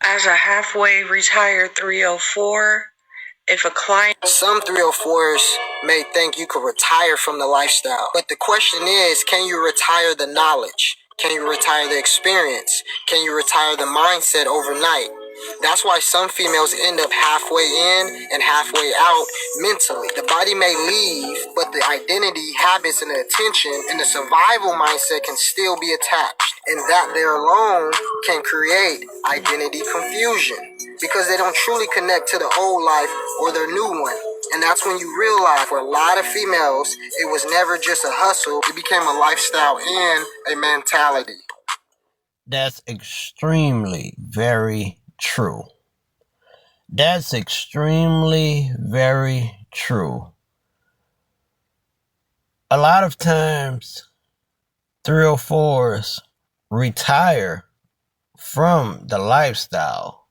As a halfway retired 304, if a client... Some 304s may think you could retire from the lifestyle, but the question is, can you retire the knowledge? Can you retire the experience? Can you retire the mindset overnight? That's why some females end up halfway in and halfway out mentally. The body may leave, but the identity, habits, and the attention and the survival mindset can still be attached. And that there alone can create identity confusion because they don't truly connect to the old life or their new one. And that's when you realize for a lot of females, it was never just a hustle. It became a lifestyle and a mentality. That's extremely very true. That's extremely very true. A lot of times, 304s retire from the lifestyle.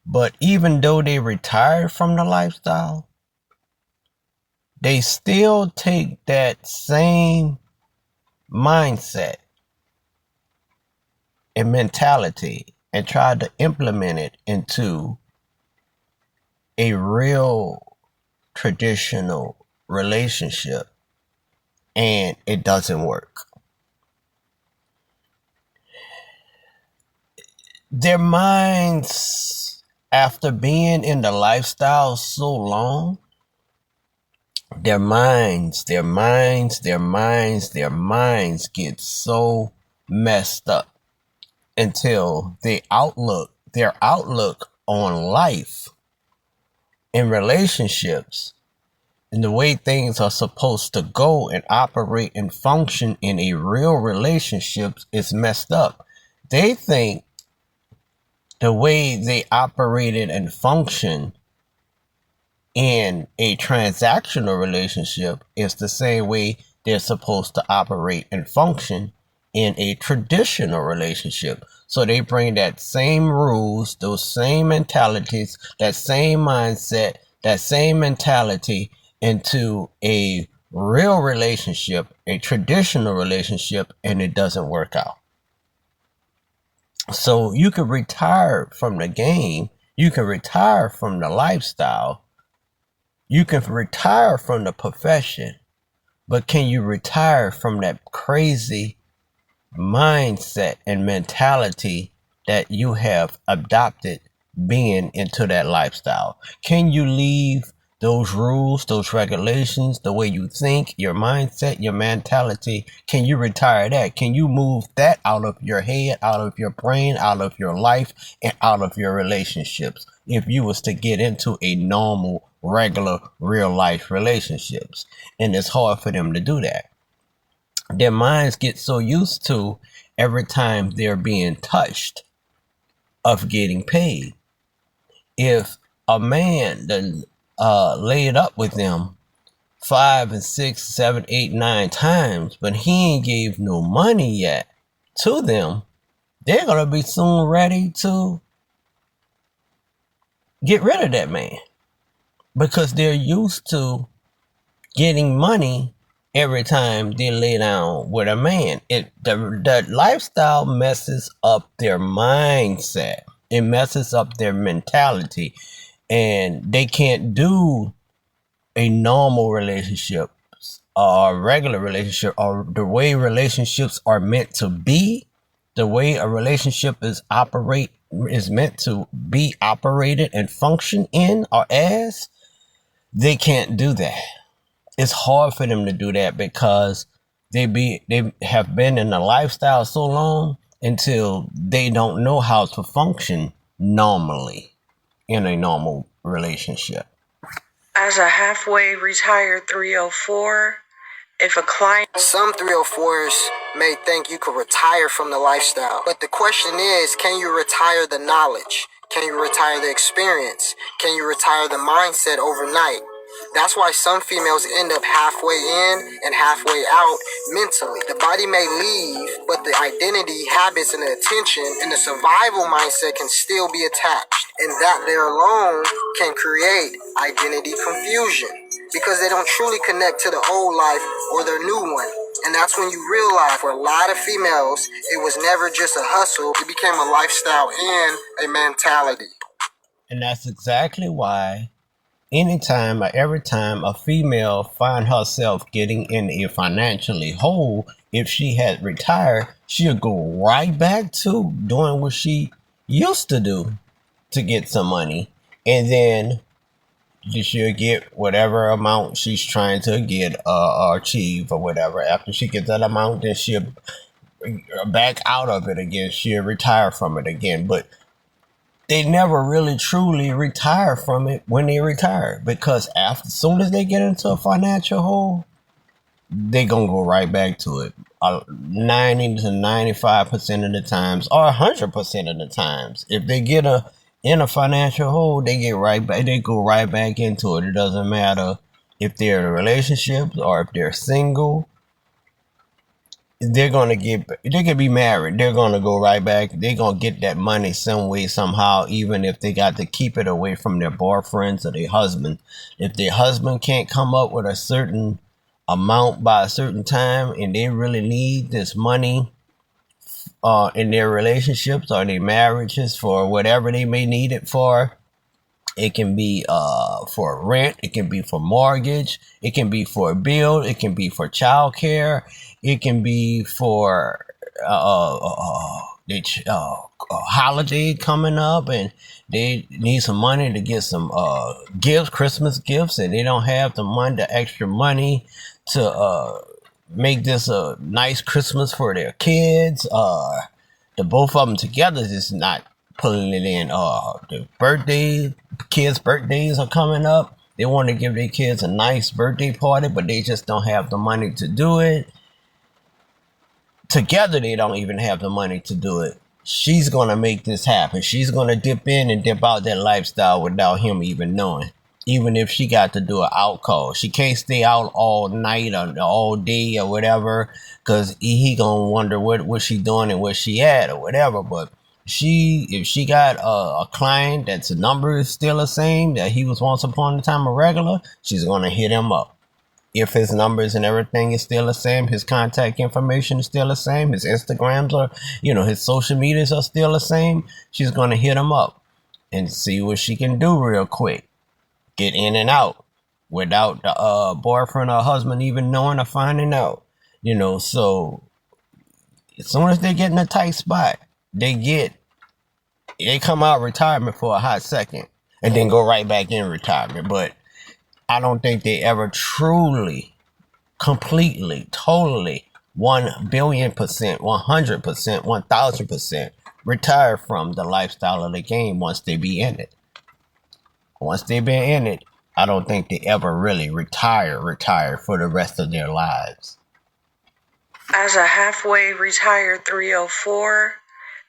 But even though they retire from the lifestyle, they still take that same mindset and mentality and try to implement it into a real traditional relationship, and it doesn't work. Their minds, after being in the lifestyle so long, their minds get so messed up until their outlook on life and relationships and the way things are supposed to go and operate and function in a real relationship is messed up. They think the way they operated and function in a transactional relationship is the same way they're supposed to operate and function in a traditional relationship. So they bring that same rules, those same mentalities, that same mindset, that same mentality into a real relationship, a traditional relationship, and it doesn't work out. So you can retire from the game, you can retire from the lifestyle, you can retire from the profession, but can you retire from that crazy mindset and mentality that you have adopted being into that lifestyle? Can you leave those rules, those regulations, the way you think, your mindset, your mentality? Can you retire that? Can you move that out of your head, out of your brain, out of your life, and out of your relationships if you was to get into a normal, regular, real life relationships? And it's hard for them to do that. Their minds get so used to every time they're being touched of getting paid. If a man done laid up with them 5 and 6, 7, 8, 9 times, but he ain't gave no money yet to them, they're gonna be soon ready to get rid of that man because they're used to getting money every time they lay down with a man. The lifestyle messes up their mindset. It messes up their mentality, and they can't do a normal relationship or a regular relationship or the way relationships are meant to be. The way a relationship is meant to be operated and function in or as. They can't do that. It's hard for them to do that because they have been in the lifestyle so long until they don't know how to function normally in a normal relationship. As a halfway retired 304, if a client... Some 304s may think you could retire from the lifestyle, but the question is, can you retire the knowledge? Can you retire the experience? Can you retire the mindset overnight? That's why some females end up halfway in and halfway out mentally. The body may leave, but the identity, habits, and the attention and the survival mindset can still be attached. And that there alone can create identity confusion because they don't truly connect to the old life or their new one. And that's when you realize for a lot of females, it was never just a hustle. It became a lifestyle and a mentality. And that's exactly why anytime or every time a female find herself getting in a financially hole, if she had retired, she'll go right back to doing what she used to do to get some money. And then she'll get whatever amount she's trying to get or achieve or whatever. After she gets that amount, then she'll back out of it again. She'll retire from it again. But they never really truly retire from it when they retire, because as soon as they get into a financial hole, they gonna go right back to it. 90 to 95% of the times, or 100% of the times, if they get in a financial hole, they get right back. They go right back into it. It doesn't matter if they're in a relationship or if they're single. They can be married. They're gonna go right back. They're gonna get that money some way, somehow, even if they got to keep it away from their boyfriends or their husband. If their husband can't come up with a certain amount by a certain time and they really need this money in their relationships or their marriages for whatever they may need it for, it can be for rent, it can be for mortgage, it can be for a bill, it can be for child care, it can be for holiday coming up and they need some money to get some gifts, Christmas gifts, and they don't have the extra money to make this a nice Christmas for their kids. The both of them together is not pulling it in. The kids' birthdays are coming up. They want to give their kids a nice birthday party, but they just don't have the money to do it. Together, they don't even have the money to do it. She's going to make this happen. She's going to dip in and dip out that lifestyle without him even knowing. Even if she got to do an out call. She can't stay out all night or all day or whatever, because he going to wonder what she doing and where she at or whatever. But if she got a client that's the number is still the same that he was once upon a time a regular, she's going to hit him up. If his numbers and everything is still the same, his contact information is still the same, his Instagrams are, his social medias are still the same, she's going to hit him up and see what she can do real quick. Get in and out without the boyfriend or husband even knowing or finding out. So as soon as they get in a tight spot, they come out of retirement for a hot second and then go right back in retirement. But I don't think they ever truly, completely, totally, 1,000,000,000%, 100%, 1,000% retire from the lifestyle of the game once they be in it. Once they've been in it, I don't think they ever really retire for the rest of their lives. As a halfway retired 304,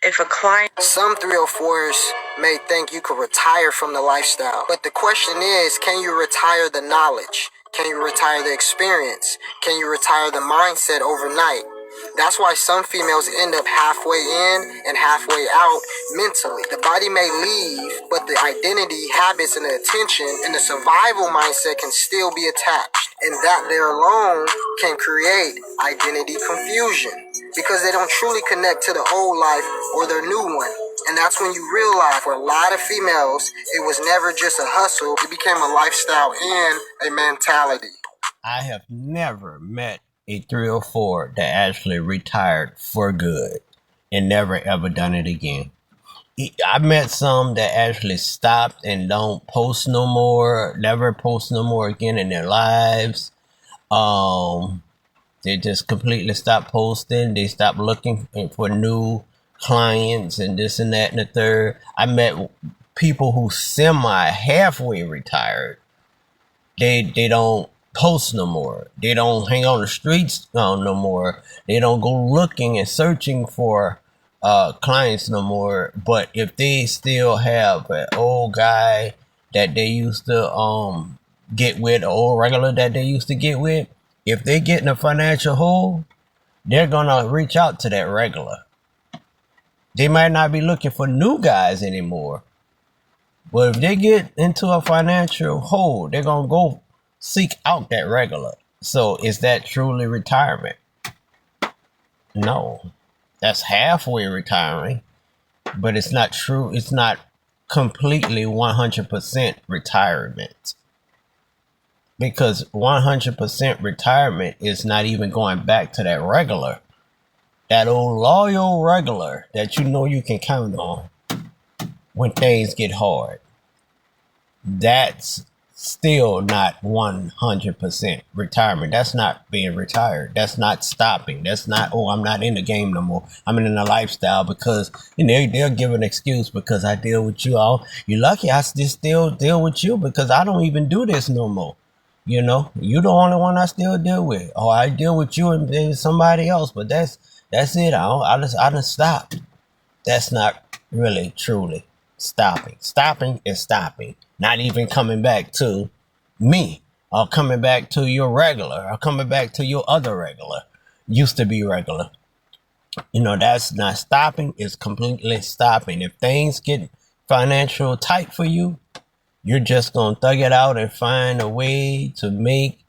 if a client... Some 304s may think you could retire from the lifestyle. But the question is, can you retire the knowledge? Can you retire the experience? Can you retire the mindset overnight? That's why some females end up halfway in and halfway out mentally. The body may leave, but the identity, habits, and the attention and the survival mindset can still be attached. And that there alone can create identity confusion because they don't truly connect to the old life or their new one. And that's when you realize for a lot of females, it was never just a hustle. It became a lifestyle and a mentality. I have never met a 304 that actually retired for good and never ever done it again. I met some that actually stopped and don't post no more, never post no more again in their lives. They just completely stopped posting. They stopped looking for new clients and this and that and the third. I met people who halfway retired. They don't post no more. They don't hang on the streets no more. They don't go looking and searching for clients no more. But if they still have an old guy that they used to get with, an old regular that they used to get with, if they get in a financial hole, they're gonna reach out to that regular. They might not be looking for new guys anymore. But if they get into a financial hole, they're gonna go seek out that regular. So is that truly retirement? No, that's halfway retiring, but it's not true. It's not completely 100% retirement, because 100% retirement is not even going back to that old loyal regular that you know you can count on when things get hard. That's still not 100% retirement. That's not being retired. That's not stopping. That's not, oh, I'm not in the game no more. I'm in the lifestyle because, they'll give an excuse because I deal with you all. You're lucky I still deal with you because I don't even do this no more. You're the only one I still deal with. Or I deal with you and maybe somebody else, but that's it. I just stopped. That's not really truly stopping. Stopping is stopping. Not even coming back to me, or coming back to your regular, or coming back to your other regular. Used to be regular. That's not stopping. It's completely stopping. If things get financial tight for you, you're just going to thug it out and find a way to make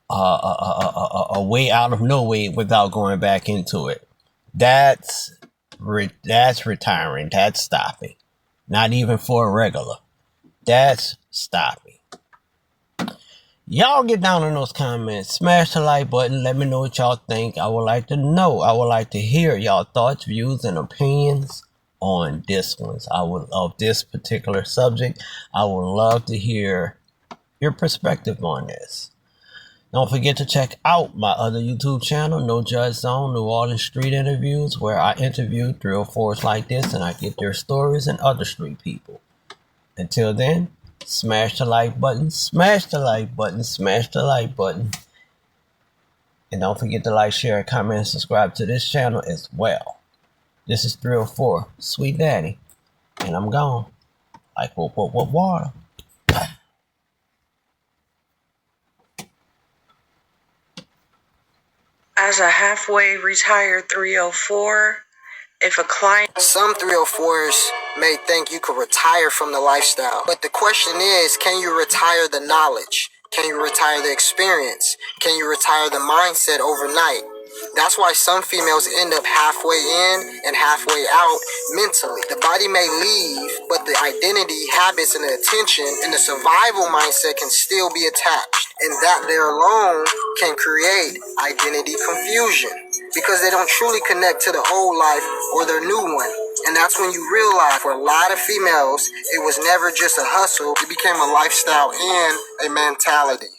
a way out of no way without going back into it. That's retiring. That's stopping. Not even for a regular. That's stopping. Y'all get down in those comments. Smash the like button. Let me know what y'all think. I would like to know. I would like to hear y'all thoughts, views, and opinions on this of this particular subject. I would love to hear your perspective on this. Don't forget to check out my other YouTube channel, No Judge Zone, New Orleans Street Interviews, where I interview 304s like this and I get their stories and other street people. Until then, smash the like button, smash the like button, smash the like button. And don't forget to like, share, comment, and subscribe to this channel as well. This is 304, Sweet Daddy, and I'm gone. Like what water. As a halfway retired 304, if a client... Some 304s may think you could retire from the lifestyle, but the question is, can you retire the knowledge? Can you retire the experience? Can you retire the mindset overnight? That's why some females end up halfway in and halfway out mentally. The body may leave, but the identity, habits, and the attention and the survival mindset can still be attached. And that there alone can create identity confusion because they don't truly connect to the old life or their new one. And that's when you realize for a lot of females, it was never just a hustle. It became a lifestyle and a mentality.